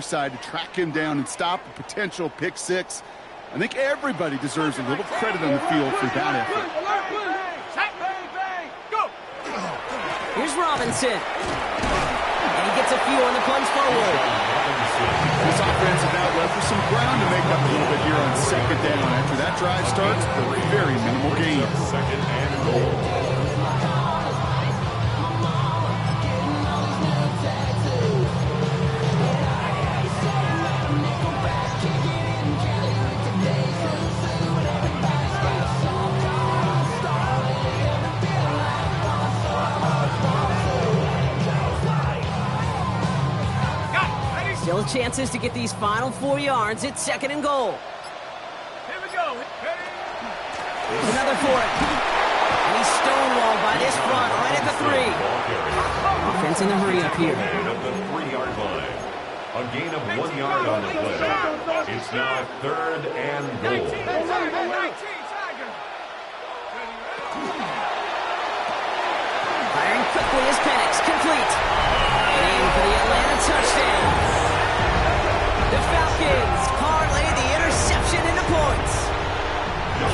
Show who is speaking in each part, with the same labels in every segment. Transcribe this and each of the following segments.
Speaker 1: side to track him down and stop a potential pick six. I think everybody deserves a little credit on the field for that effort.
Speaker 2: Here's Robinson. And he gets a few on the plunge forward.
Speaker 1: This offense is now left with some ground to make up a little bit here on second down. After that drive starts, very minimal gain.
Speaker 3: Second and goal.
Speaker 2: Still chances to get these final 4 yards. It's second and goal.
Speaker 4: Here we go.
Speaker 2: Here's another for it. And he's stonewalled by this front right at the 3. Offense in the hurry up here.
Speaker 3: At the 3-yard line. A gain of 1 yard on the play. It's now third and goal.
Speaker 2: Firing quickly is Penix. Complete. And in for the Atlanta touchdown. The Falcons parlay the interception into points.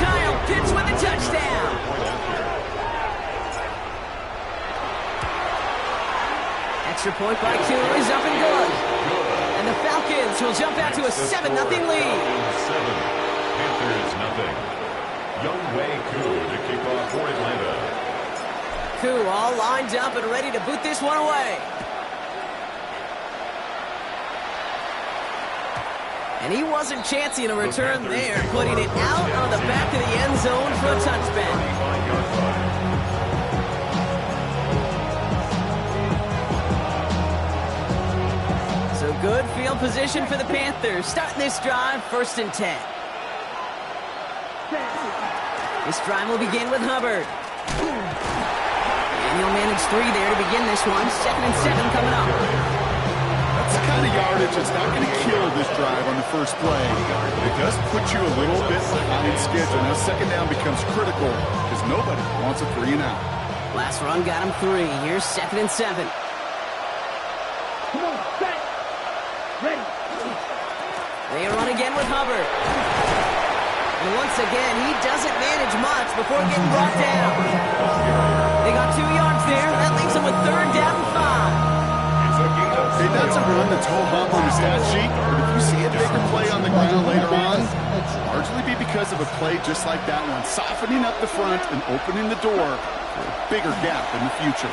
Speaker 2: Kyle Pitts with a touchdown. Extra point by Q is up and good. And the Falcons will jump out to a 7-0 lead.
Speaker 3: 7. Panthers nothing. Younghoe Koo to kick off for Atlanta.
Speaker 2: Koo all lined up and ready to boot this one away. And he wasn't chancing a return there, putting it out on the back of the end zone for a touchback. So good field position for the Panthers. Starting this drive, 1st and 10. This drive will begin with Hubbard. And he'll manage 3 there to begin this one. 2nd and 7 coming up.
Speaker 1: That's the kind of yardage that's not going to kill this drive on the first play. It does put you a little bit behind schedule. Now second down becomes critical because nobody wants a 3 and out.
Speaker 2: Last run got him 3. Here's 2nd and 7.
Speaker 4: Come on, set. Ready.
Speaker 2: They run again with Hubbard. And once again, he doesn't manage much before getting brought down. They got 2 yards there. That leaves them with 3rd down and 5.
Speaker 1: Hey, that's a run that's home bump on the stat sheet, but if you see a bigger play on the ground later on, it'll largely be because of a play just like that one, softening up the front and opening the door for a bigger gap in the future.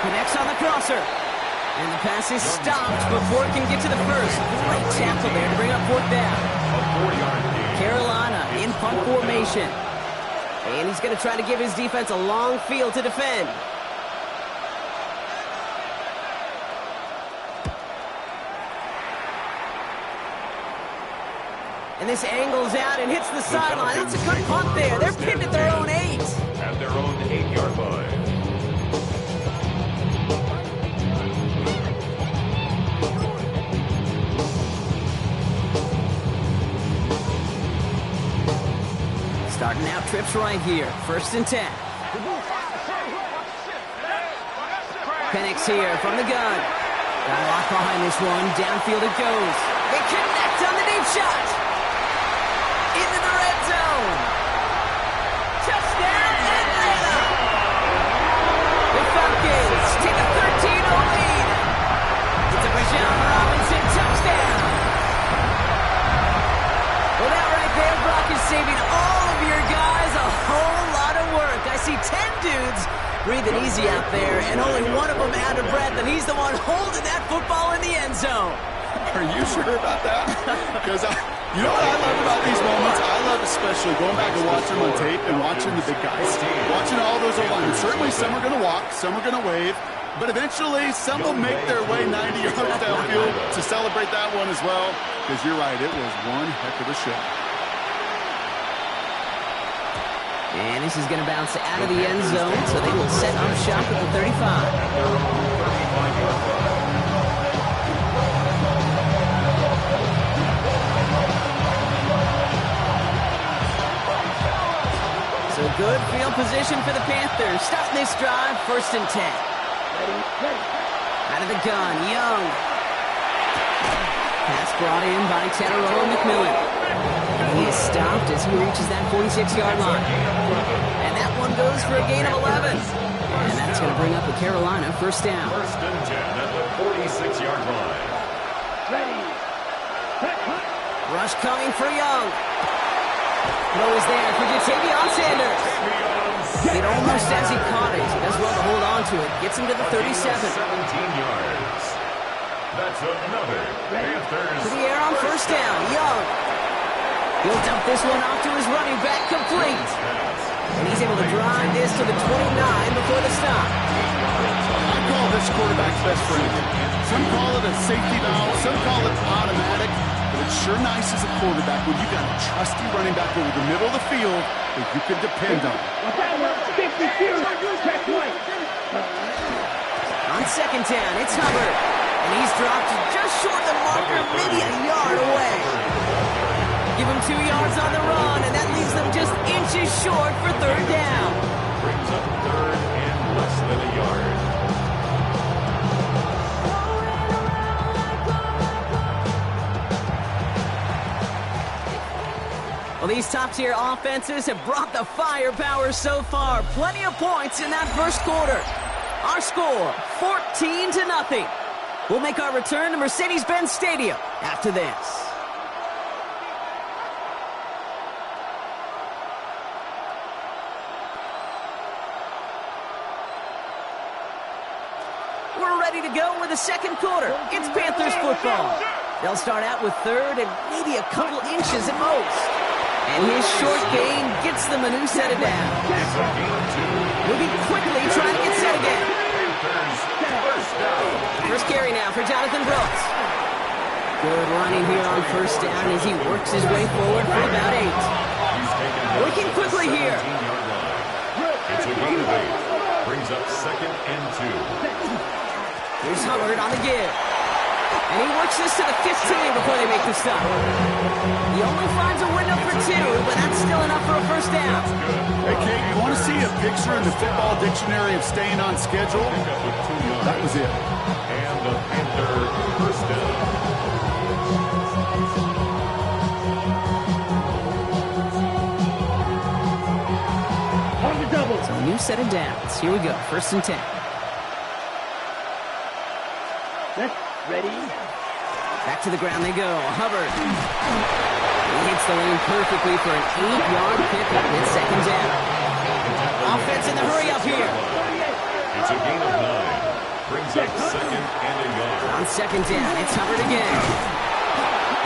Speaker 2: Connects on the crosser. And the pass is stopped before it can get to the first. Great tackle there to bring up 4th down.
Speaker 3: A 4-yard gain.
Speaker 2: Carolina in punt formation. And he's going to try to give his defense a long field to defend. And this angles out and hits the sideline. That's a good punt there. They're pinned at their own 8.
Speaker 3: At their own 8-yard line.
Speaker 2: Starting out trips right here. 1st and 10. Penix here from the gun. Got a lock behind this one. Downfield it goes. They connect on the deep shot. Into the red zone. Touchdown, Atlanta. The Falcons take a 13-0 lead. It's a Bijan Robinson touchdown. Well, that right there, Brock, is saving all of your guys a whole lot of work. I see 10 dudes breathing easy out there, and only one of them out of breath, and he's the one holding that football in the end zone.
Speaker 1: Are you sure about that? Because you know what I love about these moments? I love especially going back and watching them on tape and watching the big guys. Watching all those O-linemen. Certainly some are going to walk, some are going to wave, but eventually some will make their way 90 yards downfield to celebrate that one as well. Because you're right, it was one heck of a show.
Speaker 2: And this is going to bounce out of the end zone, so they will set up shop at the 35. So good field position for the Panthers. Starting this drive, 1st and 10. Out of the gun, Young. brought in by Tedderolo McMillan. And he is stopped as he reaches that 46-yard line. And that one goes for a gain of 11. And that's going to bring up the Carolina first down.
Speaker 3: First and 10 at the 46-yard line.
Speaker 4: Ready.
Speaker 2: Rush coming for Young. Throw is there for Jatavion Sanders. It almost as he caught it. He does well to hold on to it. Gets him to the 37.
Speaker 3: 17 yards. That's another Panthers.
Speaker 2: To the air on first down. Young. He'll dump this one off to his running back, complete. And he's able to drive this to the 29 before the stop.
Speaker 1: I call this quarterback's best friend. Some call it a safety valve, some call it automatic, but it's sure nice as a quarterback when you got a trusty running back over the middle of the field that you can depend on.
Speaker 2: On second down, it's Hubbard. And he's dropped just short of the marker, maybe a yard away. Give him 2 yards on the run, and that leaves them just inches short for third down.
Speaker 3: Brings up third and less than a yard.
Speaker 2: Well, these top-tier offenses have brought the firepower so far. Plenty of points in that first quarter. Our score, 14-0. We'll make our return to Mercedes-Benz Stadium after this. We're ready to go with the second quarter. It's Panthers football. They'll start out with third and maybe a couple inches at most. And his short gain gets them a new set of down. Moving quickly, trying to get set again. First carry now for Jonathan Brooks. Good running here on first down as he works his way forward for about 8. Working quickly here.
Speaker 3: It's a gain of 8. Brings up second and 2.
Speaker 2: Here's Hubbard on the give. And he works this to the 15 before they make the stop. He only finds a window for 2, but that's still enough for a first down.
Speaker 1: Hey, Kate, you want to see a picture in the football dictionary of staying on schedule? That was it.
Speaker 3: And the Panther first down.
Speaker 4: On the double.
Speaker 2: So a new set of downs. Here we go. First and 10.
Speaker 4: Ready.
Speaker 2: Back to the ground they go. Hubbard. He hits the lane perfectly for an 8-yard pickup. It's second down. Offense in the hurry up here.
Speaker 3: It's a gain of 9. Brings up second and a yard.
Speaker 2: On second down, it's Hubbard again.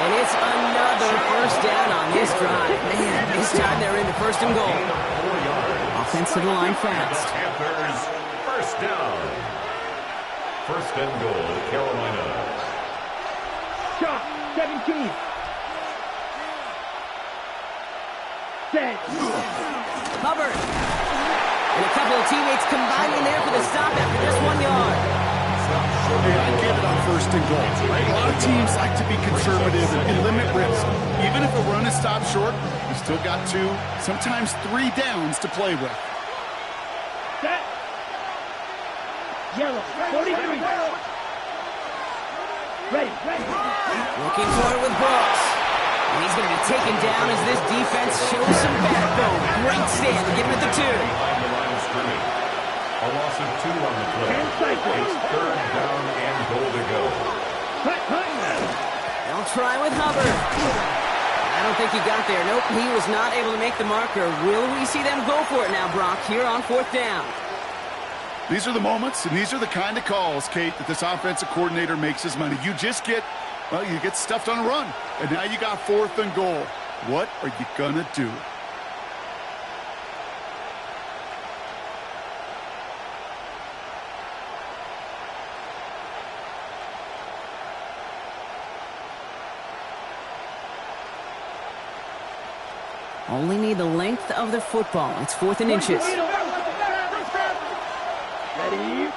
Speaker 2: And it's another first down on this drive. Man, this time they're into first and goal.
Speaker 3: 4 yards.
Speaker 2: Offense to the line fast.
Speaker 3: Panthers first down. First and goal, Carolina.
Speaker 4: Shot, 17. Set.
Speaker 2: Hubbard. And a couple of teammates combining there for the stop after just 1 yard.
Speaker 1: Hey, I get it on first and goal. Right? A lot of teams like to be conservative and limit risk. Even if a run is stopped short, you still got 2, sometimes 3 downs to play with.
Speaker 4: Set. Yellow, 43. Ready.
Speaker 2: Looking for it with Brooks. And he's going to be taken down as this defense shows some backbone. Great stand to get him at the 2.
Speaker 3: On the line of scrimmage. A loss of 2 on the play. It's third down and goal to go.
Speaker 2: They'll try with Hubbard. I don't think he got there. Nope, he was not able to make the marker. Will we see them go for it now, Brock, here on fourth down?
Speaker 1: These are the moments, and these are the kind of calls, Kate, that this offensive coordinator makes his money. You just get, well, you get stuffed on a run, and now you got fourth and goal. What are you going to do?
Speaker 2: Only need the length of the football. It's 4th and inches.
Speaker 4: Ready.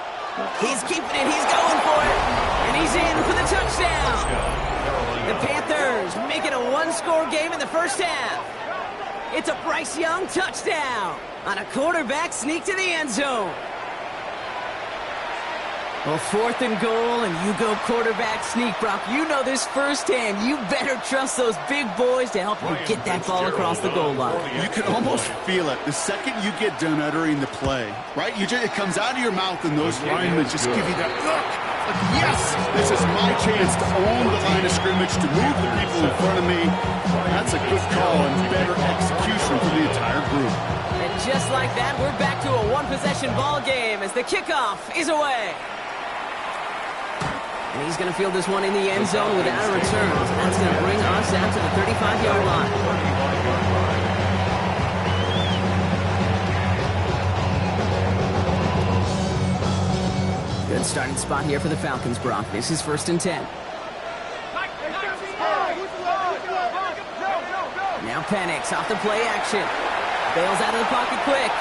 Speaker 2: He's keeping it. He's going for it. And he's in for the touchdown. The Panthers make it a 1-score game in the first half. It's a Bryce Young touchdown on a quarterback sneak to the end zone. Well, 4th and goal, and you go quarterback sneak, Brock. You know this firsthand. You better trust those big boys to help you get that ball across the goal line.
Speaker 1: You can almost feel it the second you get done uttering the play, right? It comes out of your mouth, and those linemen just give you that look. Like, yes, this is my chance to own the line of scrimmage, to move the people in front of me. That's a good call and better execution for the entire group.
Speaker 2: And just like that, we're back to a one-possession ball game as the kickoff is away. And he's going to field this one in the end zone without a return. That's going to bring us out to the 35-yard line. Good starting spot here for the Falcons, Brock. This is 1st and 10. Now Penix off the play action. Bails out of the pocket quick.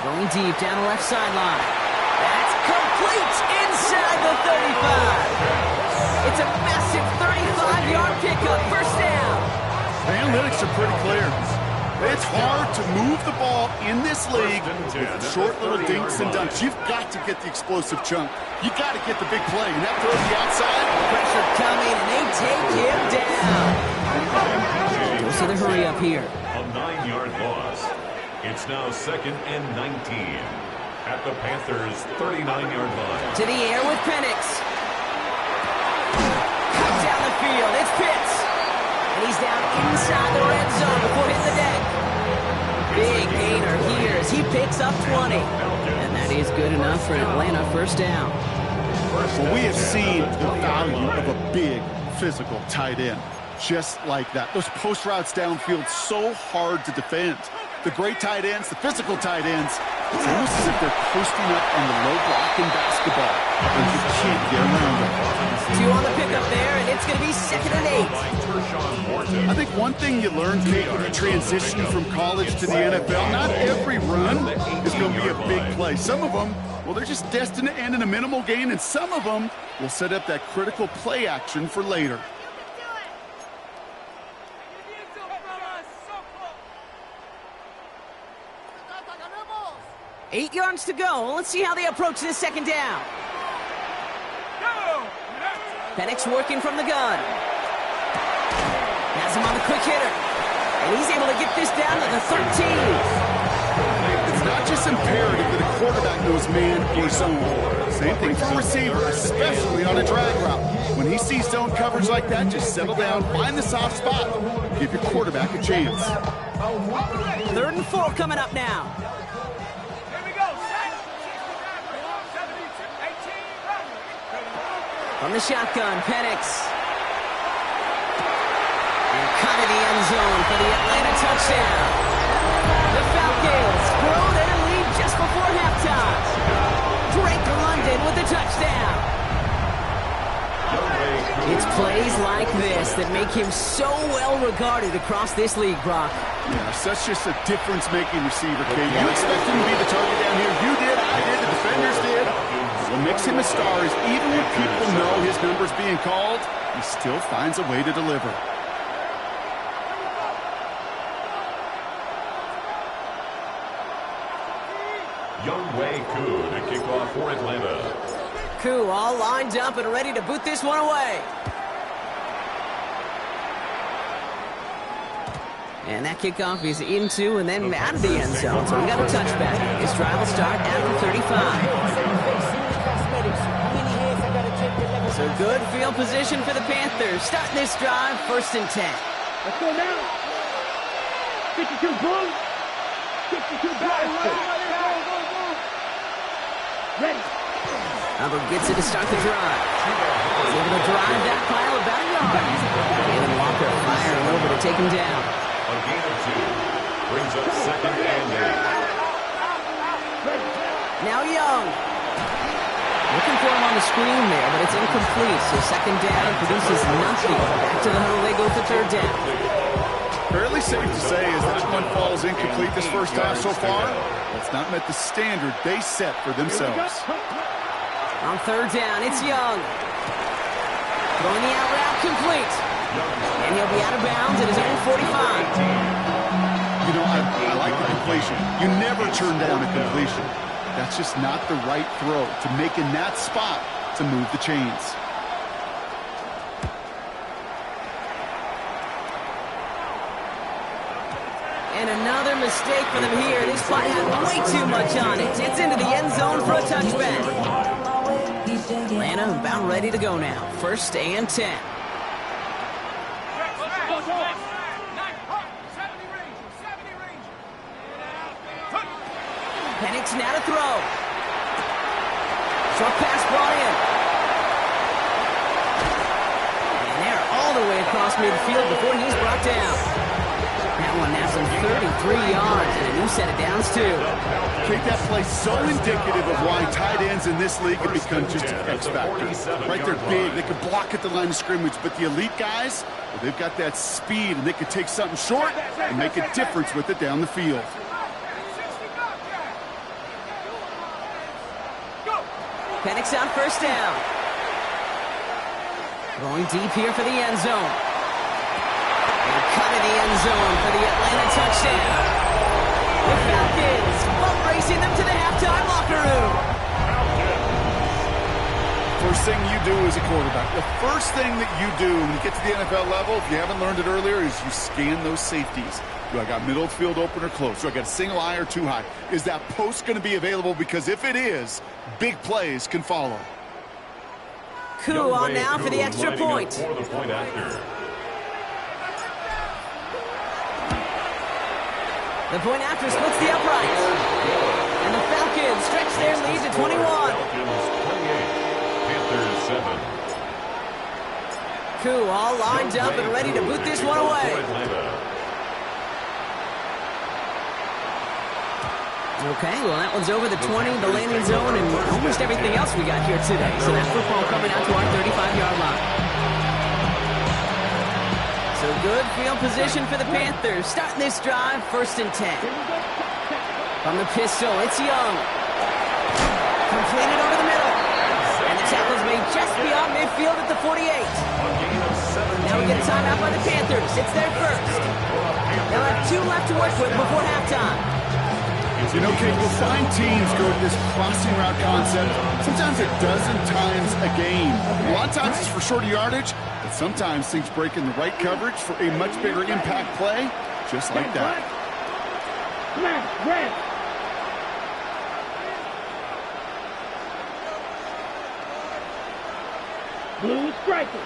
Speaker 2: Going deep down the left sideline. That's complete inside the 35. It's a massive 35-yard pickup. First down.
Speaker 1: The analytics are pretty clear. It's hard to move the ball in this league with short little dinks and dunks. You've got to get the explosive chunk. You got to get the big play. And that throws the outside.
Speaker 2: Pressure coming, and they take him down. Goes to the hurry up here.
Speaker 3: A 9-yard loss. It's now 2nd and 19 at the Panthers' 39-yard line.
Speaker 2: To the air with Penix. Cut down the field. It's Pitts. And he's down inside the red zone before hitting the deck. Big gainer here as he picks up 20. And that is good enough for an Atlanta first down.
Speaker 1: Well, we have seen the value of a big physical tight end. Just like that. Those post routes downfield, so hard to defend. The great tight ends, the physical tight ends, it's almost as if they're posting up on the low block in basketball. And you can't get around them.
Speaker 2: 2 on the pickup there, and it's going to be 2nd and 8.
Speaker 1: I think one thing you learn, Kate, when you transition from college to the NFL, not every run is going to be a big play. Some of them, well, they're just destined to end in a minimal gain, and some of them will set up that critical play action for later.
Speaker 2: Eight yards to go. Let's see how they approach this 2nd down. Penix working from the gun. Has him on the quick hitter. And he's able to get this down to the 13.
Speaker 1: It's not just imperative that a quarterback knows man or zone. Same thing for a receiver, especially on a drag route. When he sees zone coverage like that, just settle down, find the soft spot, give your quarterback a chance.
Speaker 2: 3rd and 4 coming up now. From the shotgun, Penix. And cut in the end zone for the Atlanta touchdown. The Falcons grow their lead just before halftime. Drake London with the touchdown. It's plays like this that make him so well regarded across this league, Brock.
Speaker 1: Yeah, such just a difference-making receiver, Kate. You expect him to be the target down here. You did, I did, the defenders did. What makes him a star is even when people know his number's being called, he still finds a way to deliver.
Speaker 3: Younghoe Koo to kick off for Atlanta.
Speaker 2: Koo all lined up and ready to boot this one away. And that kickoff is into and then out of the end zone. So we got a touchback. This drive will start at the 35. So good field position for the Panthers. Starting this drive, 1st and 10.
Speaker 4: Let's go now. 52 boom. 52 blast. Ready.
Speaker 2: Hubbard gets it to start the drive. He's able to drive that pile about a yard. And Walker firing over to take him down.
Speaker 3: A gain of 2 brings up 2nd and 8.
Speaker 2: Now Young. Looking for him on the screen there, but it's incomplete. So 2nd down produces nothing. Back to the huddle they go for 3rd down.
Speaker 1: Fairly safe to say as that one falls incomplete this first half so far, it's not met the standard they set for themselves.
Speaker 2: On 3rd down, it's Young. Throwing the out route complete. And he'll be out of bounds at his own 45.
Speaker 1: You know, I like the completion. You never turn down a completion. That's just not the right throw to make in that spot to move the chains.
Speaker 2: And another mistake for them here. This spot had way too much on it. It's into the end zone for a touchback. Atlanta about ready to go now. 1st and 10. Penix now to throw. Short pass brought in. And they're all the way across midfield before he's brought down. That one now some 33 yards and a new set of downs, too.
Speaker 1: Kate, that play so indicative of why tight ends in this league have become just an X factor. Right, they're big. They can block at the line of scrimmage, but the elite guys, well, they've got that speed, and they can take something short and make a difference with it down the field.
Speaker 2: Penix on 1st down. Going deep here for the end zone. And cut in the end zone for the Atlanta touchdown. The Falcons boat racing them to the halftime locker room.
Speaker 1: First thing you do as a quarterback, the first thing that you do when you get to the NFL level, if you haven't learned it earlier, is you scan those safeties. Do I got middle field open or close? Do I got a single eye or too high? Is that post going to be available? Because if it is, big plays can follow.
Speaker 2: Coup on now for the extra point.
Speaker 3: For the point after.
Speaker 2: The point after splits the uprights. And the Falcons stretch their lead to 21.
Speaker 3: Falcons 28, Panthers 7.
Speaker 2: Coup all lined up and ready to boot this one away. Okay, well, that one's over the 20, the landing zone, and almost everything else we got here today. So that football coming out to our 35-yard line. So good field position for the Panthers. Starting this drive, 1st and 10. From the pistol, it's Young. Completed over the middle. And the tackle's made just beyond midfield at the 48. Now we get a timeout by the Panthers. It's their first. They'll have 2 left to work with before halftime.
Speaker 1: You know, Kate, you'll find teams go to this crossing route concept sometimes a dozen times a game. A lot of times it's for shorter yardage, but sometimes things break in the right coverage for a much bigger impact play, just like that.
Speaker 4: Smash, red. Blue striker.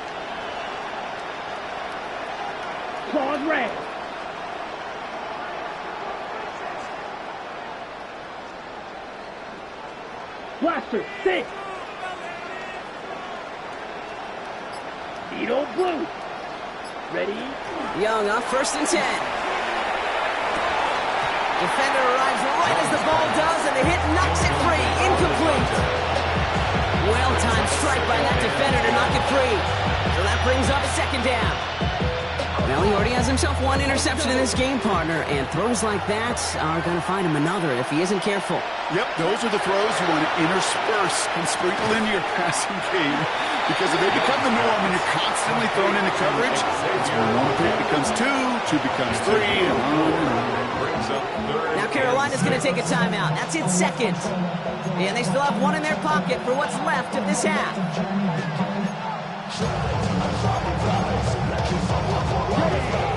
Speaker 4: Claws red. Blaster, 6. Beetle blue. Ready?
Speaker 2: Young on 1st and 10. Defender arrives right as the ball does, and the hit knocks it free. Incomplete. Well-timed strike by that defender to knock it free. So that brings up 2nd down. Well, he already has himself 1 interception in this game, partner, and throws like that are going to find him another if he isn't careful.
Speaker 1: Yep, those are the throws you want to intersperse and sprinkle into your passing game, because if they become the norm and you're constantly thrown into coverage, it's when 1 pick becomes 2, 2 becomes 3, and on.
Speaker 2: Now Carolina's going to take a timeout. That's its 2nd. And they still have 1 in their pocket for what's left of this half.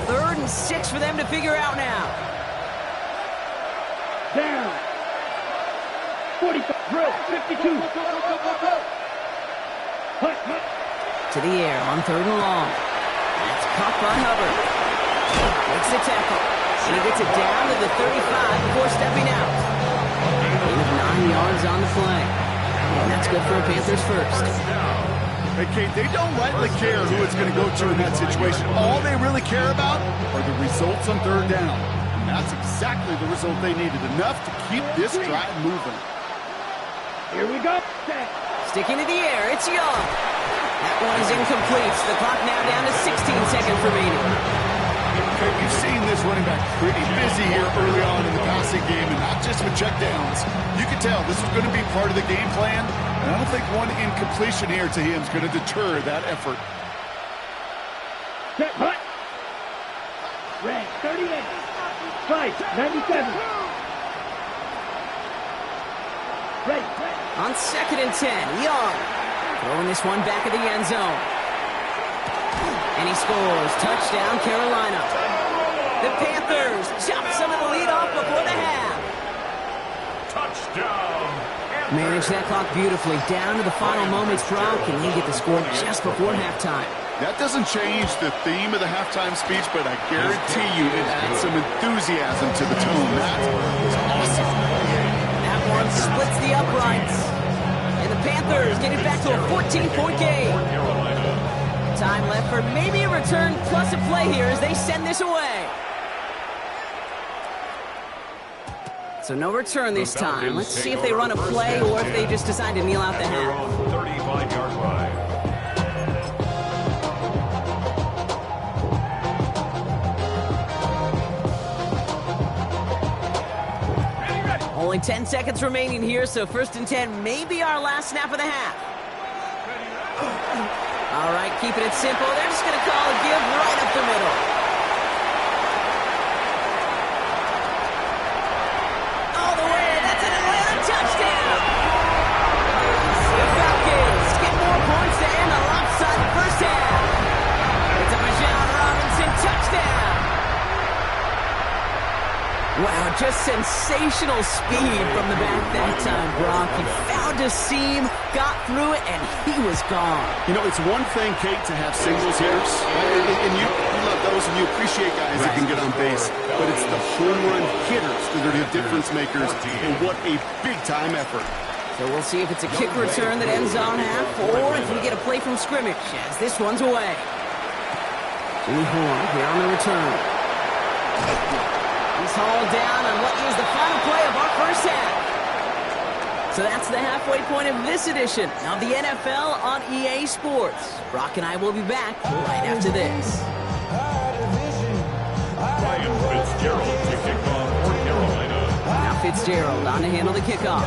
Speaker 2: 3rd and 6 for them to figure out now.
Speaker 4: Down. 45. Drill. 52. Hut.
Speaker 2: To the air on 3rd and long. That's caught by Hubbard. Makes the tackle. And he gets it down to the 35 before stepping out. Gain of 9 yards on the play. And that's good for a Panthers first.
Speaker 1: Hey, Kate, they don't rightly care who it's going to go to in that situation. All they really care about are the results on 3rd down. And that's exactly the result they needed. Enough to keep this drive moving.
Speaker 4: Here we go.
Speaker 2: Sticking to the air, it's Young. That one is incomplete. The clock now down to 16 seconds remaining.
Speaker 1: Okay, we've seen this running back pretty busy here early on in the passing game, and not just with checkdowns. You can tell this is going to be part of the game plan, and I don't think 1 incompletion here to him is going to deter that effort.
Speaker 4: Set, hut. Red, 38. Fight, 97.
Speaker 2: On 2nd and 10, Young throwing this one back of the end zone. And he scores. Touchdown, Carolina. The Panthers chop some of the lead off before the half.
Speaker 3: Touchdown.
Speaker 2: Manage that clock beautifully. Down to the final moments, Brock, and they get the score just before halftime.
Speaker 1: That doesn't change the theme of the halftime speech, but I guarantee you it adds some enthusiasm to the tone. That is awesome.
Speaker 2: That one splits the uprights. And the Panthers get it back to a 14-point game. Time left for maybe a return plus a play here as they send this away. So no return this time. Let's see if they run a play or if they just decide to kneel out the half.
Speaker 3: 35-yard line.
Speaker 2: Only 10 seconds remaining here, so 1st and 10 may be our last snap of the half. All right, keeping it simple. They're just going to call a give right up the middle. All the way, that's an Atlanta touchdown. The Falcons get more points to end a lopsided first half. It's a Bijan Robinson touchdown. Wow, just sensational speed from the back that time, Brock. He found a seam, got through it, and he was gone.
Speaker 1: You know, it's one thing, Kate, to have singles hitters, and you love those, and you appreciate guys that can get on base, but it's the home run hitters that are the difference makers, and what a big-time effort.
Speaker 2: So we'll see if it's a kick return that ends on half, or if we get a play from scrimmage, as this one's away. Jimmy Horn here on the return. He's hauled down on what is the final play of our first half. So that's the halfway point of this edition of the NFL on EA Sports. Brock and I will be back right after this.
Speaker 3: Ryan Fitzgerald to kick off for Carolina.
Speaker 2: Now Fitzgerald on to handle the kickoff.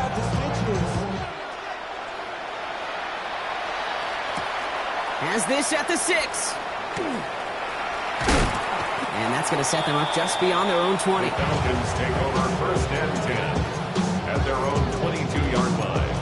Speaker 2: Has this at the 6. And that's going to set them up just beyond their own 20.
Speaker 3: The Falcons take over 1st and 10 at their own 22-yard line.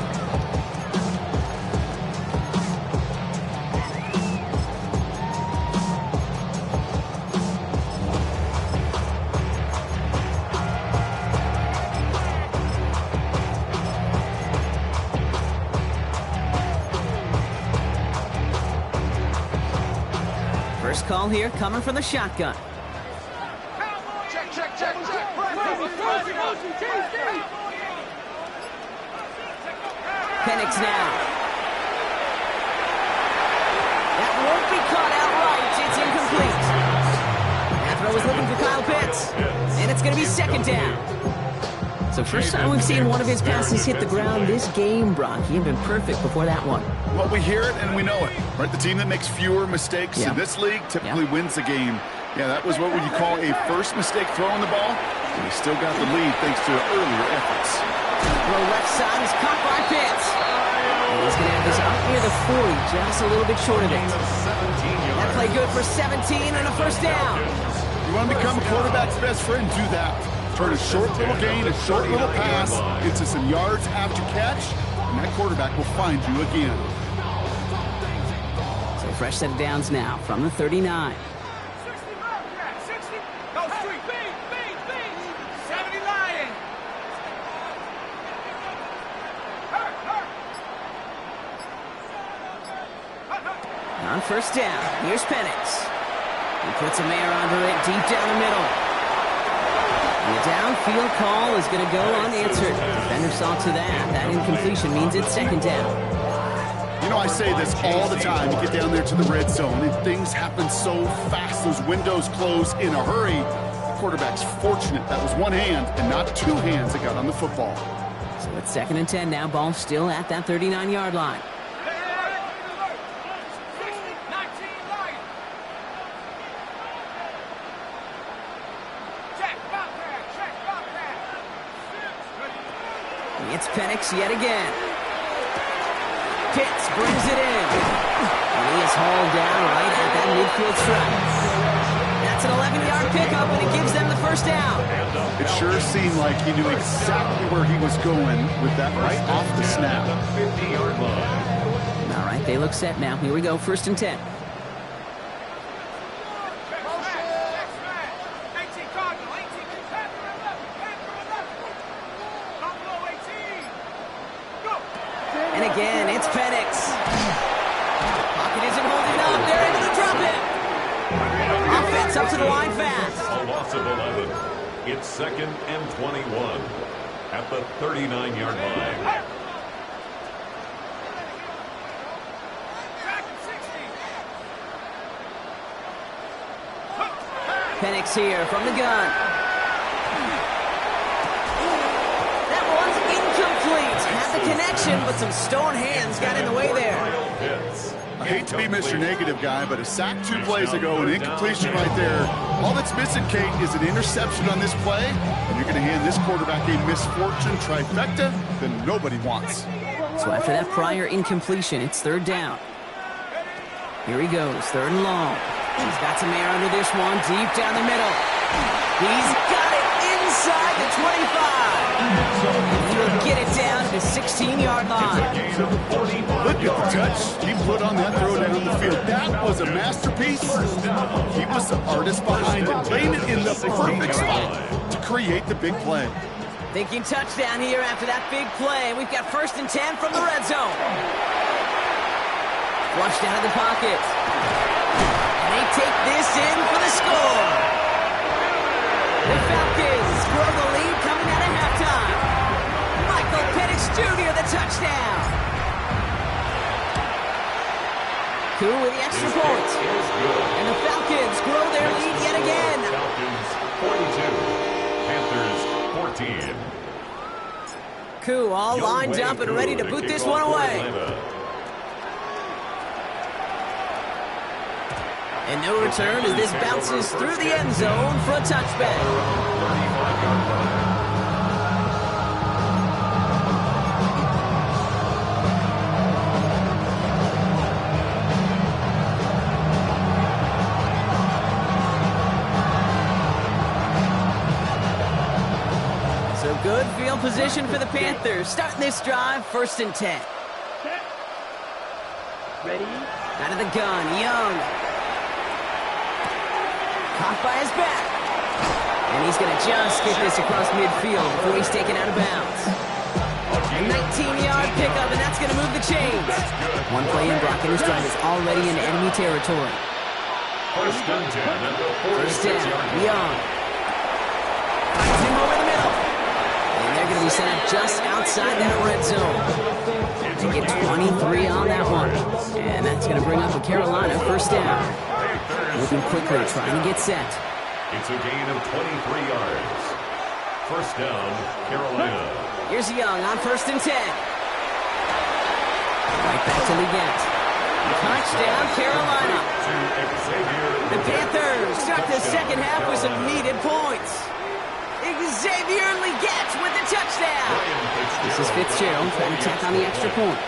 Speaker 2: First call here coming from the shotgun. Penix now. That won't be caught outright. It's incomplete. That throw is looking for Kyle Pitts. And it's going to be 2nd down. So first time we've seen one of his passes hit the ground this game, Brock. He had been perfect before that one.
Speaker 1: Well, we hear it and we know it, right? The team that makes fewer mistakes in this league typically wins the game. Yeah, that was what would you call a first mistake throwing the ball. And he still got the lead thanks to earlier efforts.
Speaker 2: Throw left side is caught by Pitts. And he's going to have this up near the 40, just a little bit short of it. That play good for 17 and a first down.
Speaker 1: You want to become a quarterback's best friend, do that. Turn a short little gain, a short little pass into some yards after catch, and that quarterback will find you again.
Speaker 2: So fresh set of downs now from the 39. On first down, here's Penix. He puts a man under it deep down the middle. And the downfield call is going to go unanswered. Defender saw to that. That incompletion means it's 2nd down.
Speaker 1: You know, I say this all the time. You get down there to the red zone, and things happen so fast. Those windows close in a hurry. The quarterback's fortunate that was one hand and not two hands that got on the football.
Speaker 2: So it's 2nd and 10 now. Ball still at that 39-yard line. It's Penix yet again. Pitts brings it in. And he is hauled down right at that midfield stripe. That's an 11-yard pickup, and it gives them the first first down.
Speaker 1: It sure seemed like he knew exactly where he was going with that right off the snap.
Speaker 3: 50-yard line.
Speaker 2: All right, they look set now. Here we go, 1st and 10. And again, it's Penix. Pocket isn't holding up. They're able to drop it. Offense up to the line fast.
Speaker 3: A loss of 11. It's 2nd and 21 at the 39-yard line.
Speaker 2: Penix here from the gun. That one's incomplete. Had the connection, but some stone hands got in the way there.
Speaker 1: I hate to be Mr. Negative guy, but a sack 2 plays ago, an incompletion right there. All that's missing, Kate, is an interception on this play, and you're going to hand this quarterback a misfortune trifecta that nobody wants.
Speaker 2: So after that prior incompletion, it's 3rd down. Here he goes, 3rd and long. He's got some air under this one, deep down the middle. He's got it inside the 25. He'll get it down to the 16-yard line.
Speaker 1: Look at the touch he put on that throw down the field. That was a masterpiece. He was the artist behind it, laying it in the perfect spot to create the big play.
Speaker 2: Thinking touchdown here after that big play. We've got 1st and 10 from the red zone. Flushed out of the pocket. And they take this in for the score. The Falcons grow the lead coming out of halftime. Michael Penix Jr. the touchdown. Cool with the extra point. And the Falcons grow their lead yet again.
Speaker 3: Falcons 42, Panthers 14.
Speaker 2: Cool all lined up and ready to boot this one away. And no return as this bounces through the end zone for a touchback.
Speaker 3: 35-yard line.
Speaker 2: So good field position for the Panthers. Starting this drive, 1st and 10.
Speaker 4: Ready?
Speaker 2: Out of the gun, Young. Caught by his back. And he's going to just get this across midfield before he's taken out of bounds. A 19-yard pickup, and that's going to move the chains. One play in blocking his drive is already in enemy territory.
Speaker 3: 1st and 10 at the
Speaker 2: 1st
Speaker 3: 46-yard
Speaker 2: down,
Speaker 3: line.
Speaker 2: Young. Finds him over the middle. And they're going to be sent up just outside that red zone. They get 23 on that one. And that's going to bring up a Carolina 1st down. Moving quickly, trying to get set.
Speaker 3: It's a gain of 23 yards. 1st down, Carolina.
Speaker 2: Here's Young on 1st and 10. Right back to Leggett. Touchdown, Carolina. The Panthers start the 2nd half with some needed points. Xavier Leggett with the touchdown. This is Fitzgerald trying to tack on the extra point.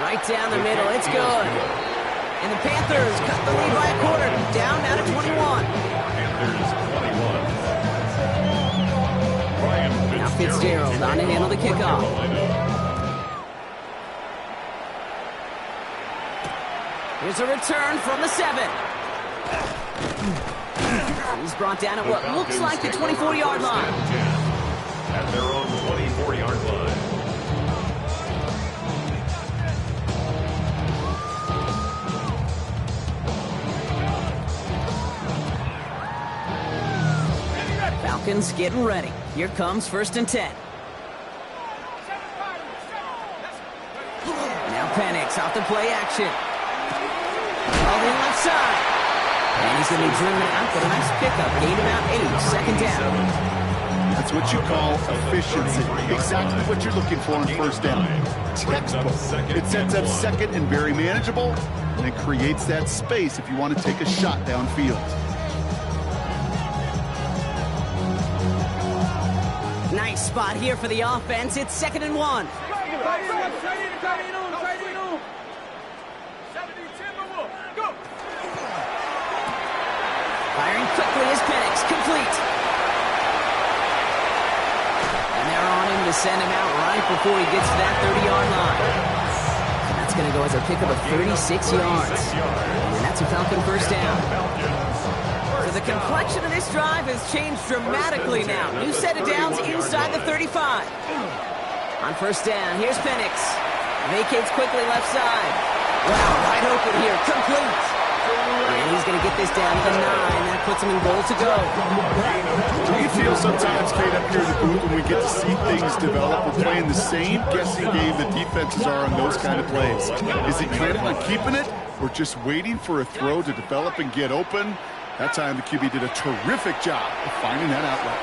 Speaker 2: Right down the middle, it's good. And the Panthers cut the lead by a quarter, down now to 21.
Speaker 3: Panthers 21.
Speaker 2: Now Fitzgerald on to handle the kickoff. Here's a return from the 7. He's brought down at what looks like the 24-yard line.
Speaker 3: At their own 24-yard line.
Speaker 2: Falcons getting ready. Here comes 1st and 10. Now Penix off the play action. All in left side. And he's going to be driven out, but a nice pickup. Gain about 8, 2nd down.
Speaker 1: That's what you call efficiency. Exactly what you're looking for on 1st down. Textbook. It sets up 2nd and very manageable, and it creates that space if you want to take a shot downfield.
Speaker 2: Nice spot here for the offense. It's 2nd and 1. send him out right before he gets to that 30-yard line. And that's going to go as a pickup of 36 yards. And that's a Falcon first down. So the complexion of this drive has changed dramatically now. New set of downs inside the 35. On first down, here's Penix. Vacates quickly left side. Wow, wide open here, complete. And he's going to get this down to the 9. That puts him in goal to go.
Speaker 1: Do you feel sometimes, Kate, up here in the booth when we get to see things develop, we're playing the same guessing game the defenses are on those kind of plays? Is he planning on keeping it or just waiting for a throw to develop and get open? That time the QB did a terrific job of finding that outlet.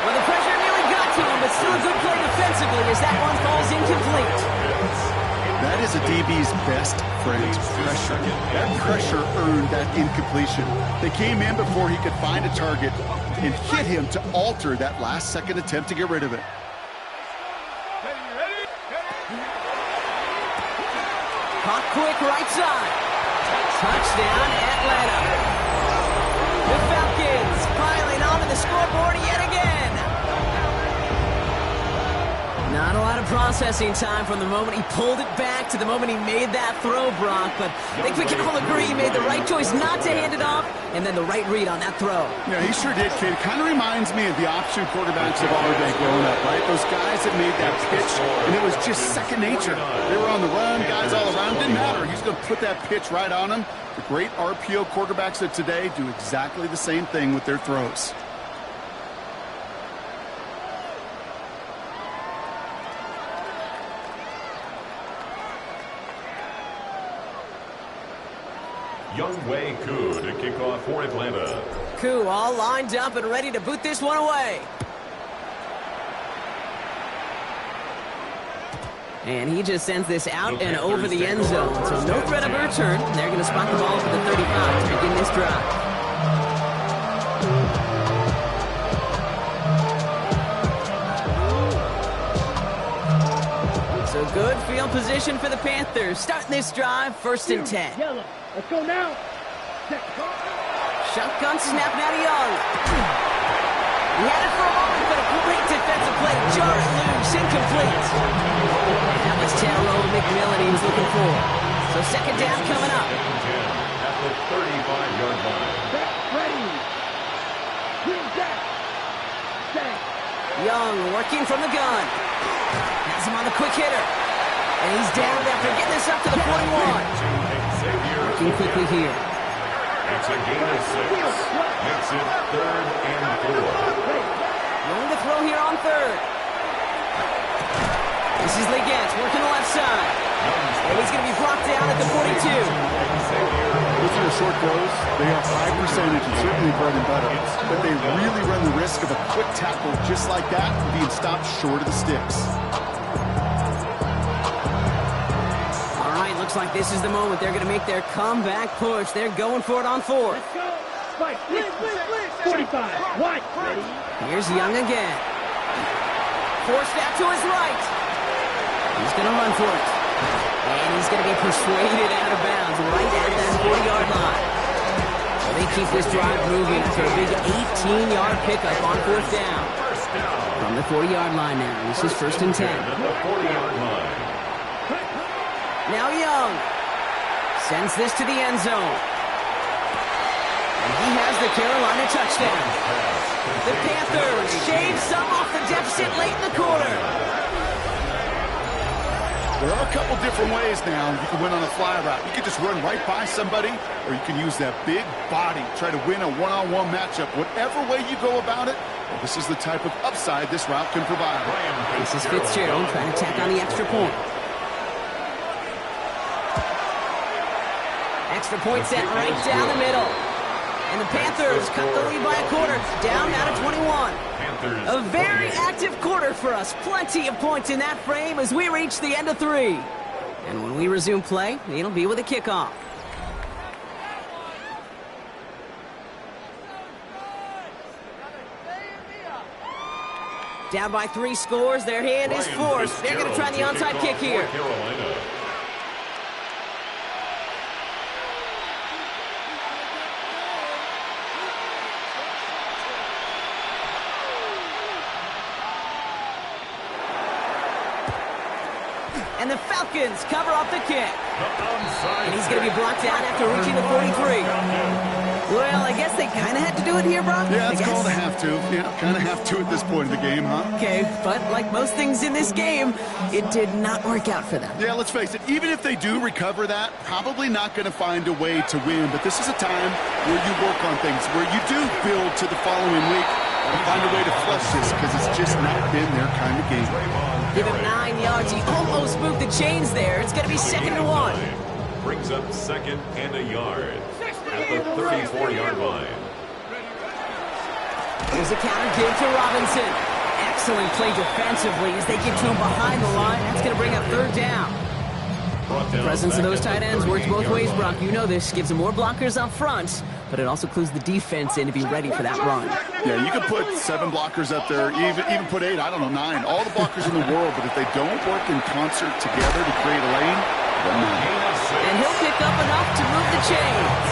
Speaker 2: Well, the pressure nearly got to him, but still a good play defensively as that one falls incomplete.
Speaker 1: That is a DB's best friend, pressure. That pressure earned that incompletion. They came in before he could find a target and hit him to alter that last-second attempt to get rid of it.
Speaker 2: Caught quick right side. Touchdown, Atlanta. The Falcons piling onto the scoreboard yet again. Not a lot of processing time from the moment he pulled it back to the moment he made that throw, Brock. But I think we can all agree he made the right choice not to hand it off, and then the right read on that throw.
Speaker 1: Yeah, he sure did, kid. It kind of reminds me of the option quarterbacks of our day growing up, right? Those guys that made that pitch, and it was just second nature. They were on the run, guys all around. Didn't matter. He's going to put that pitch right on him. The great RPO quarterbacks of today do exactly the same thing with their throws.
Speaker 3: Younghoe Koo to kick off for Atlanta.
Speaker 2: Koo all lined up and ready to boot this one away. And he just sends this out and over the end zone. So no threat of a return. They're going to spot the ball for the 35 to begin this drive. So good field position for the Panthers. Starting this drive, 1st and 10.
Speaker 4: Yellow. Let's go now.
Speaker 2: Shotgun snap now to Young. He had it for a moment, but a great defensive play. Jar it loose, incomplete. And that was Tyrone McMillan he was looking for. So 2nd down coming up.
Speaker 3: At the 35-yard line.
Speaker 4: Back ready. Green back. Set.
Speaker 2: Young working from the gun. Has him on the quick hitter. And he's down after getting this up to the 41. Working quickly here.
Speaker 3: It's a gain of 6. Makes it 3rd and 4.
Speaker 2: Going to throw here on 3rd. This is Leggett working the left side. And he's going to be brought down at the 42.
Speaker 1: Those are short throws. They are high percentage and certainly bread and butter. But they really run the risk of a quick tackle just like that being stopped short of the sticks.
Speaker 2: Looks like this is the moment they're going to make their comeback push. They're going for it on 4th.
Speaker 4: Let's go. Spike. 45. White. Ready.
Speaker 2: Here's Young again. Forced out to his right. He's going to run for it. And he's going to be persuaded out of bounds right at that 40-yard line. Well, they keep this drive moving after a big 18-yard pickup on 4th down. From the 40-yard line now. This is 1st and 10.
Speaker 3: The 40-yard line.
Speaker 2: Now Young sends this to the end zone. And he has the Carolina touchdown. The Panthers shave some off the deficit late in the quarter.
Speaker 1: There are a couple different ways now. You can win on a fly route. You can just run right by somebody, or you can use that big body, try to win a one-on-one matchup. Whatever way you go about it, well, this is the type of upside this route can provide.
Speaker 2: This is Fitzgerald trying to tack on the extra point. Extra point set right down the middle. And the Panthers cut the lead by a quarter. Down now to 21. A very active quarter for us. Plenty of points in that frame as we reach the end of 3. And when we resume play, it'll be with a kickoff. Down by 3 scores. Their hand is forced. They're going to try the onside kick here. And the Falcons cover off the kick. And he's going to be blocked out after reaching the 43. Well, I guess they kind of had to do it here, Brock.
Speaker 1: Yeah, it's called a have to. Yeah, kind of have to at this point in the game, huh?
Speaker 2: Okay, but like most things in this game, it did not work out for them.
Speaker 1: Yeah, let's face it, even if they do recover that, probably not going to find a way to win. But this is a time where you work on things, where you do build to the following week and find a way to flush this, because it's just not been their kind of game.
Speaker 2: Give him 9 yards. He almost moved the chains there. It's going to be 2nd and 1.
Speaker 3: Brings up 2nd and a yard at the 34-yard line.
Speaker 2: Here's a counter give to Robinson. Excellent play defensively as they get to him behind the line. That's going to bring up 3rd down. The presence of those tight ends works both ways, Brock. You know this. Gives them more blockers up front, but it also clues the defense in to be ready for that run.
Speaker 1: Yeah, you can put 7 blockers up there, even put 8, I don't know, 9. All the blockers in the world, but if they don't work in concert together to create a lane, then
Speaker 2: and he'll pick up enough to move the chains.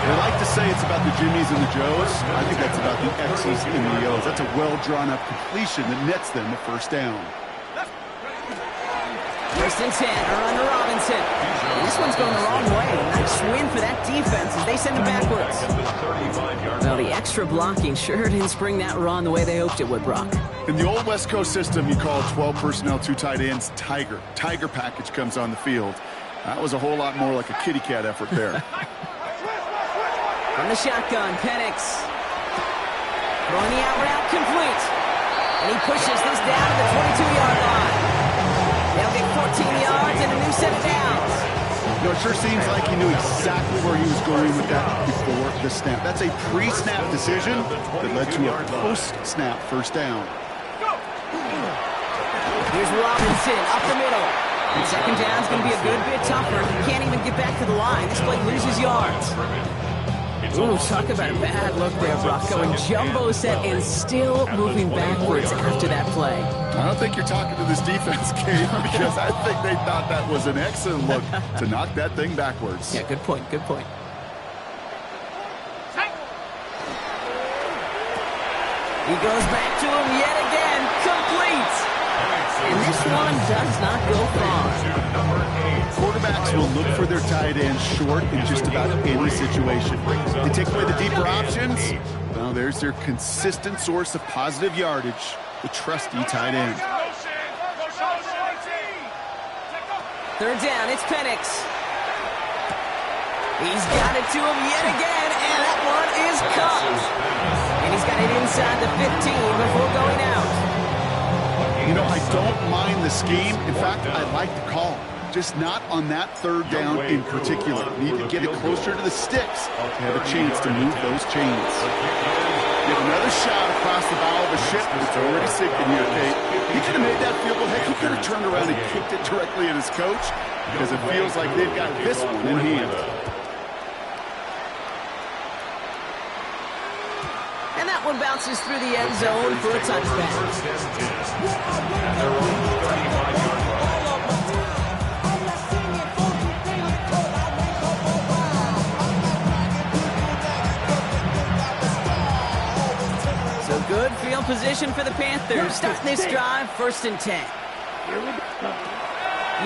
Speaker 1: They like to say it's about the Jimmies and the Joes. I think that's about the X's and the O's. That's a well-drawn-up completion that nets them a 1st down.
Speaker 2: 1st and 10, run to Robinson. This one's going the wrong way. Nice win for that defense as they send it backwards. Well, the extra blocking sure didn't spring that run the way they hoped it would, Brock.
Speaker 1: In the old West Coast system, you call 12 personnel, 2 tight ends, Tiger. Tiger package comes on the field. That was a whole lot more like a kitty cat effort there.
Speaker 2: From the shotgun, Penix. Throwing the out route complete. And he pushes this down to the 22-yard line. They'll get 14 yards and a new set of downs.
Speaker 1: You know, it sure seems like he knew exactly where he was going with that before the snap. That's a pre-snap decision that led to a post-snap 1st down.
Speaker 2: Here's Robinson up the middle. And 2nd down's going to be a good bit tougher. He can't even get back to the line. This play loses yards. Ooh, talk about a bad look there, Brock. Going jumbo set and still moving backwards after that play.
Speaker 1: I don't think you're talking to this defense, Gabe, because I think they thought that was an excellent look to knock that thing backwards.
Speaker 2: Yeah, good point, good point. He goes back to him yet again, complete. And this one does not go far.
Speaker 1: Quarterbacks will look for their tight end short in just about any situation. They take away the deeper options. Well, there's their consistent source of positive yardage, the trusty tight end.
Speaker 2: 3rd down, it's Penix. He's got it to him yet again, and that one is caught. And he's got it inside the 15 before going out.
Speaker 1: You know, I don't mind the scheme. In fact, I like the call. Just not on that 3rd down in particular. Need to get it closer to the sticks to have a chance to move those chains. Get another shot across the bow of a ship that's already sinking here, Kate. He could have made that field goal. Heck, he could have turned around and kicked it directly at his coach, because it feels like they've got this one in hand.
Speaker 2: And that one bounces through the end zone for a touchback. So good field position for the Panthers. Starting this drive, 1st and 10.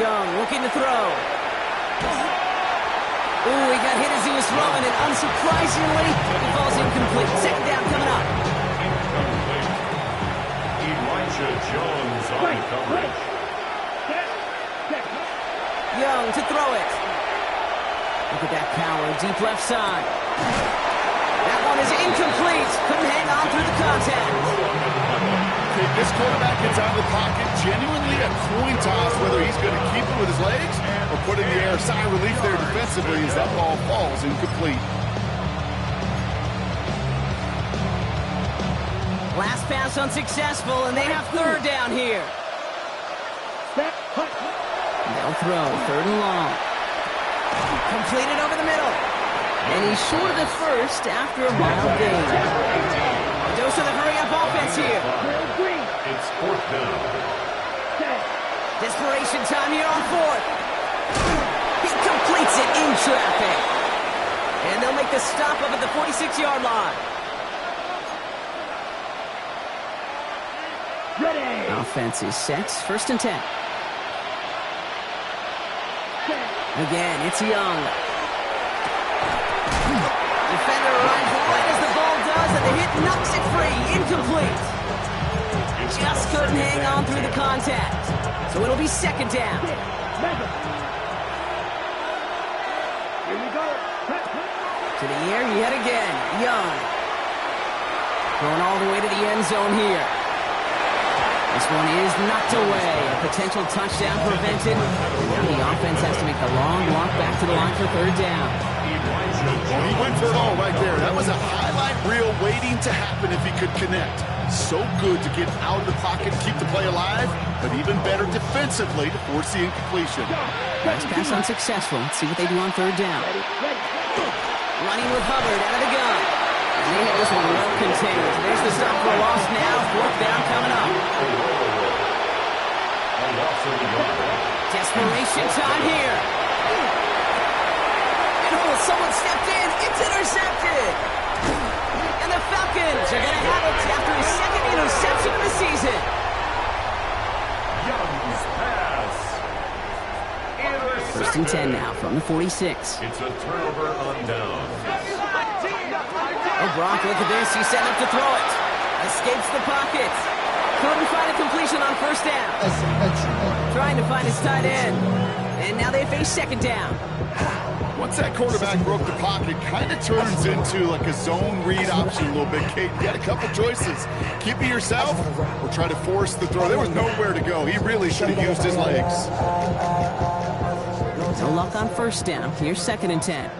Speaker 2: Young looking to throw. Ooh, he got hit as he was throwing it. Unsurprisingly, he falls incomplete. 2nd down coming up.
Speaker 3: Elijah Jones on the coverage.
Speaker 2: Young to throw it. Look at that power, deep left side. That one is incomplete. Couldn't hang on through the contact.
Speaker 1: Okay, this quarterback gets out of the pocket, genuinely a coin toss whether he's going to keep it with his legs or put it in the air. Sigh of relief there defensively as that ball falls incomplete.
Speaker 2: Last pass unsuccessful, and they have 3rd down here. They'll throw, 3rd and long. Completed over the middle. And he's short of the 1st after a mild gain. Dose of the hurry-up offense here.
Speaker 3: It's 4th down.
Speaker 2: Desperation time here on 4th. He completes it in traffic. And they'll make the stop up at the 46-yard line.
Speaker 4: Ready.
Speaker 2: Offense is set, 1st and 10. Again, it's Young. Defender arrives right as the ball does, and the hit knocks it free. Incomplete. Just couldn't hang on through the contact. So it'll be second down.
Speaker 4: Here we go.
Speaker 2: To the air yet again. Young. Going all the way to the end zone here. This one is knocked away. A potential touchdown prevented. Now the offense has to make the long walk back to the line for third down.
Speaker 1: Well, he went for it all right there. That was a highlight reel waiting to happen if he could connect. So good to get out of the pocket, keep the play alive, but even better defensively to force the incompletion.
Speaker 2: Last pass unsuccessful. Let's see what they do on third down. Running with Hubbard out of the gun. And they have this one well contained. There's the stop for a loss now. Fourth down coming up. Desperation time here. And oh, someone stepped in. It's intercepted. And the Falcons are going to have it after his second interception of the season.
Speaker 3: Young's pass.
Speaker 2: First and 10 now from the 46.
Speaker 3: It's a turnover on down.
Speaker 2: Oh, Brock, look at this. He's setting up to throw it. Escapes the pocket. Couldn't find a completion on first down. Trying to find his tight end. And now they face second down.
Speaker 1: Once that quarterback broke the pocket, kind of turns into like a zone read option a little bit, Kate. You got a couple choices. Keep it yourself or try to force the throw. There was nowhere to go. He really should have used his legs.
Speaker 2: No luck on first down. Here's second and 10.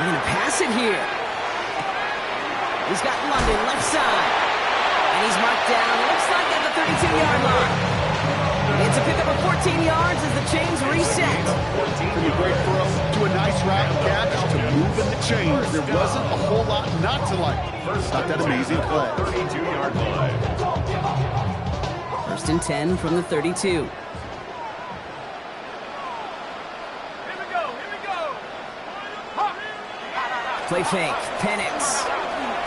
Speaker 2: They're going to pass it here. He's got London left side. And he's marked down, looks like at the 32-yard line. It's a pickup of 14 yards as the chains reset.
Speaker 1: From a great throw to a nice route and catch to moving the chains. There wasn't a whole lot not to like. Not that amazing play.
Speaker 3: 32-yard line.
Speaker 2: First and 10 from the 32. Play fake. Penix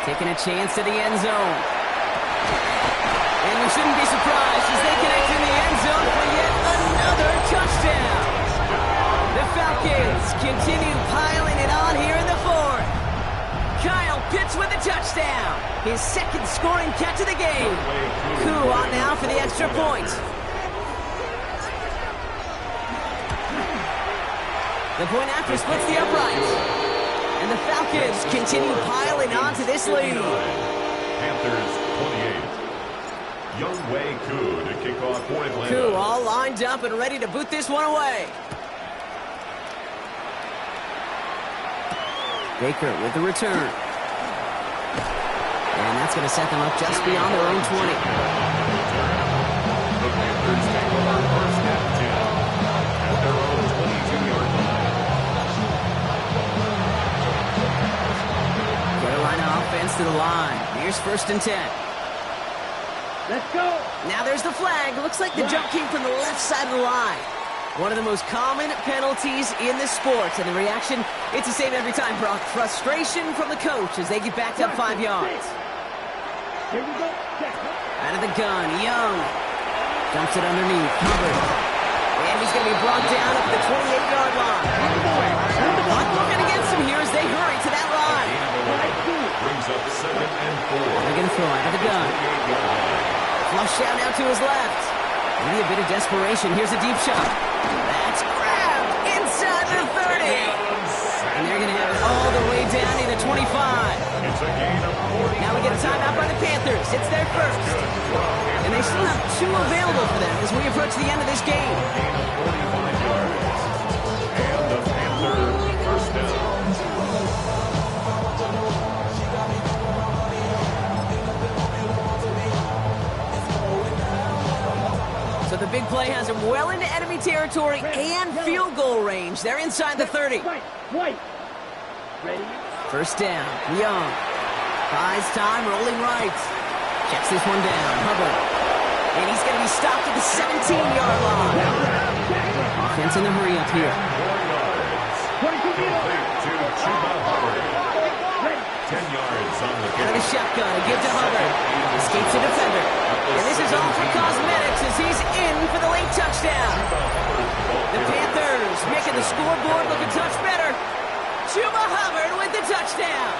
Speaker 2: taking a chance to the end zone. And we shouldn't be surprised as they connect in the end zone for yet another touchdown. The Falcons continue piling it on here in the fourth. Kyle Pitts with a touchdown. His second scoring catch of the game. Koo on now for the extra point. The point after splits the uprights. And the Falcons continue piling on to this lead.
Speaker 3: Panthers 28. Young Wei Koo to kick off for Atlanta.
Speaker 2: Koo all lined up and ready to boot this one away. Baker with the return. And that's going to set them up just beyond their own 20.
Speaker 3: The Panthers take over first and 10 at their own 22-yard line.
Speaker 2: Carolina offense to the line. Here's first and 10.
Speaker 4: Let's go.
Speaker 2: Now there's the flag. Looks like the jump came from the left side of the line. One of the most common penalties in this sport. And the reaction, it's the same every time, Brock. Frustration from the coach as they get backed up 5 yards.
Speaker 4: Here we go.
Speaker 2: Out of the gun, Young. Dumps it underneath. Hubbard. And he's going to be brought down at the 28-yard line. Clock looking against him here as they hurry to that line.
Speaker 3: Brings up second and 4.
Speaker 2: They're going to throw out of the gun. Flush out now to his left. Maybe a bit of desperation. Here's a deep shot. That's grabbed inside the 30. And they're going to have it all the way down to the 25.
Speaker 3: It's a gain of 40.
Speaker 2: Now we get a timeout by the Panthers. It's their first. And they still have 2 available for them as we approach the end of this game.
Speaker 3: Gain of 45 yards. And the Panther first down.
Speaker 2: So the big play has them well into enemy territory and field goal range. They're inside the 30.
Speaker 4: White. Ready?
Speaker 2: First down, Young. Buys time, rolling right. Checks this one down, Hubbard. And he's going to be stopped at the 17-yard line. Offense in the hurry up here.
Speaker 3: 4 yards. Complete to Chuba Hubbard. 10 yards on the
Speaker 2: Out of the shotgun, give to Hubbard. Escapes the defender. And this is all for touchdown.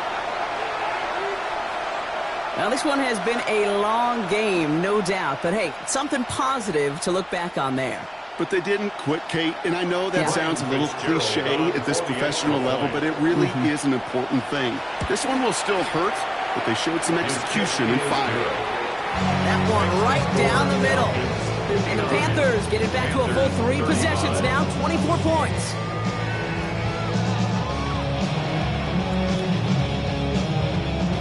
Speaker 2: Now, this one has been a long game, no doubt. But, hey, something positive to look back on there.
Speaker 1: But they didn't quit, Kate, and I know that sounds a little cliche at this professional level, but it really is an important thing. This one will still hurt, but they showed some execution and fire.
Speaker 2: That one right down the middle. And the Panthers get it back to a full 3 possessions now, 24 points.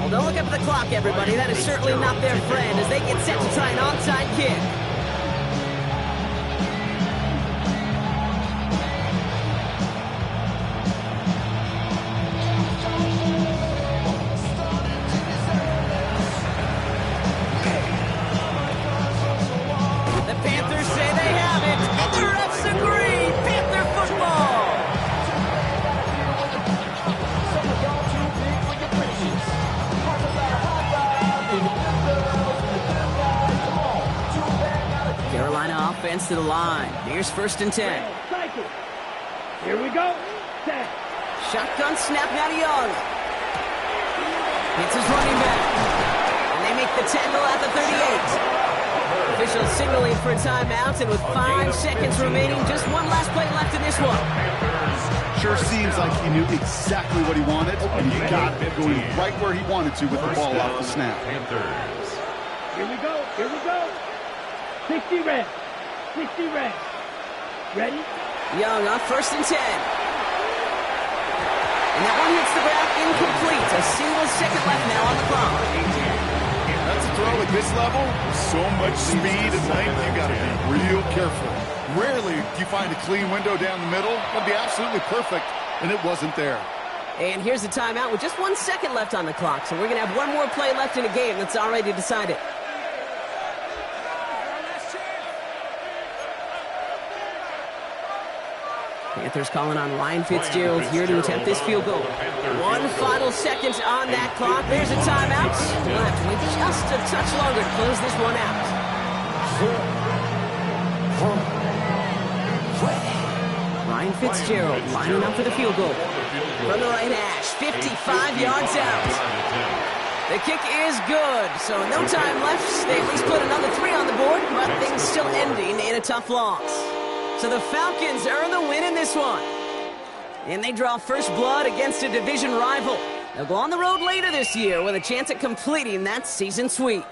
Speaker 2: Well, don't look up at the clock, everybody. That is certainly not their friend as they get set to try an onside kick. Offense to the line. Here's 1st and 10.
Speaker 4: Here we go. 10.
Speaker 2: Shotgun snap now to Young. It's his running back. And they make the tackle at the 38. Officials signaling for a timeout, and with 5 seconds remaining, just one last play left in this one.
Speaker 1: Sure seems like he knew exactly what he wanted, and he got it going right where he wanted to with the ball off the snap.
Speaker 4: Here we go. Here we go. 60 red. 60 red. Ready?
Speaker 2: Young on 1st and 10. And that one hits the ground incomplete. A single second left now on the clock.
Speaker 1: That's a throw at this level. So much speed and length, you got to be real careful. Rarely do you find a clean window down the middle. That'd be absolutely perfect, and it wasn't there.
Speaker 2: And here's the timeout with just 1 second left on the clock. So we're going to have one more play left in a game that's already decided. Panthers calling on Ryan Fitzgerald here to attempt this field goal. 1 final second on that clock. There's a timeout. We'll have to wait just a touch longer to close this one out. Ryan Fitzgerald lining up for the field goal. From the right hash, 55 yards out. The kick is good, so no time left. They at least put another 3 on the board, but things still ending in a tough loss. So the Falcons earn the win in this one. And they draw first blood against a division rival. They'll go on the road later this year with a chance at completing that season sweep.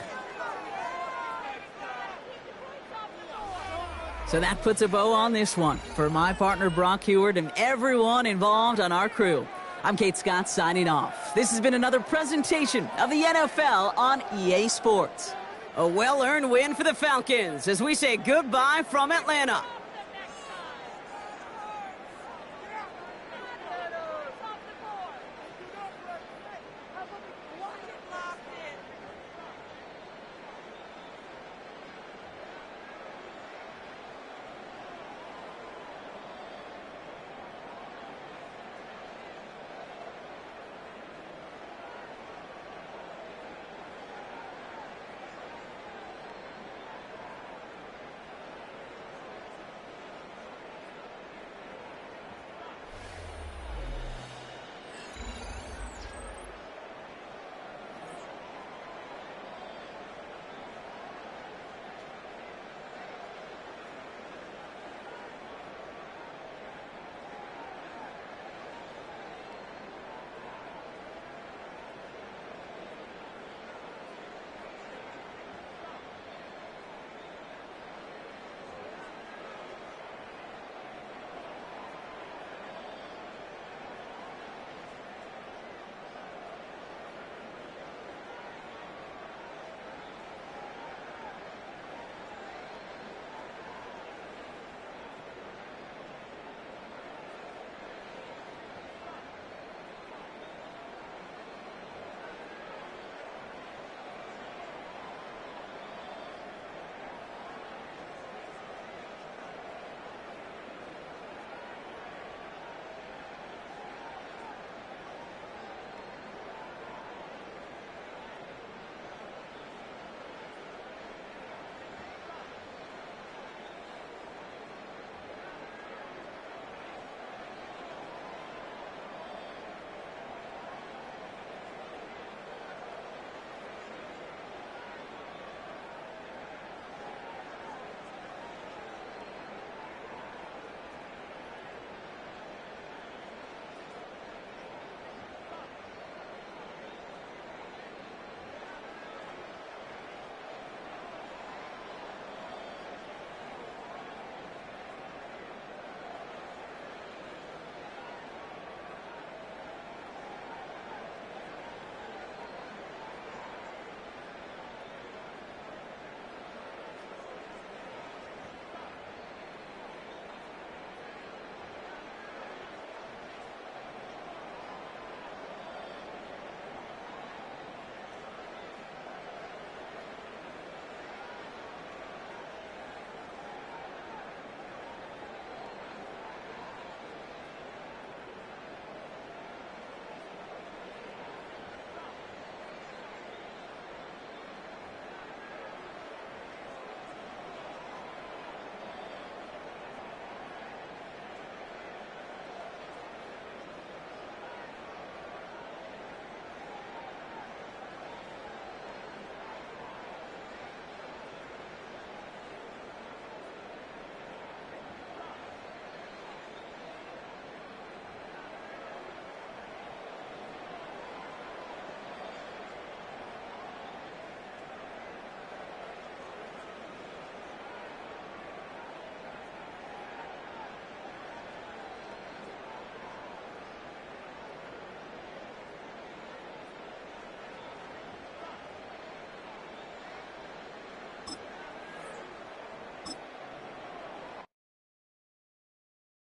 Speaker 2: So that puts a bow on this one. For my partner Brock Heward and everyone involved on our crew, I'm Kate Scott signing off. This has been another presentation of the NFL on EA Sports. A well-earned win for the Falcons as we say goodbye from Atlanta.